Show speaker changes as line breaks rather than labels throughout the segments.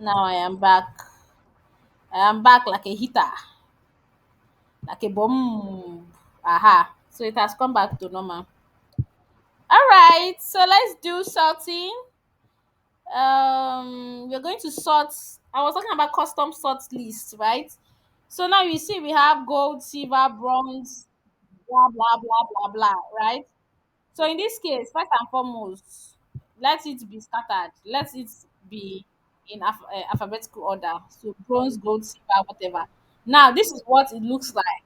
Now I am back. I am back like a hitter, like a bomb. Aha. So it has come back to normal. All right. So let's do sorting. We're going to sort. I was talking about custom sort list, right? So now you see we have gold, silver, bronze, blah blah blah blah blah, right? So in this case, first and foremost, let it be scattered. Let it be in alphabetical order. So bronze, gold, silver, whatever. Now this is what it looks like,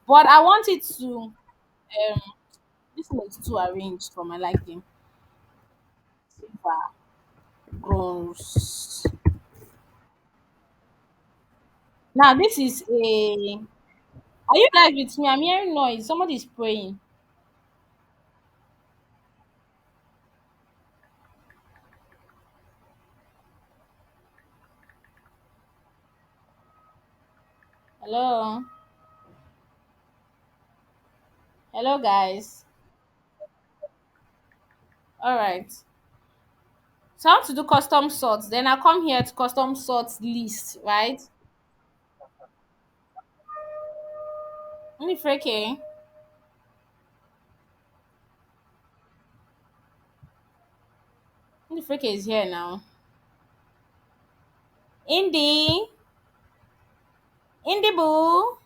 but I want it to. This one is too arranged for my liking. Silver, bronze. Now this is a. Are you guys with me? I'm hearing noise. Somebody is praying. Hello, hello, guys. All right. So I want to do custom sorts. Then I come here to custom sorts list, right? Freke. Freke is here now. Indy, Indy Boo.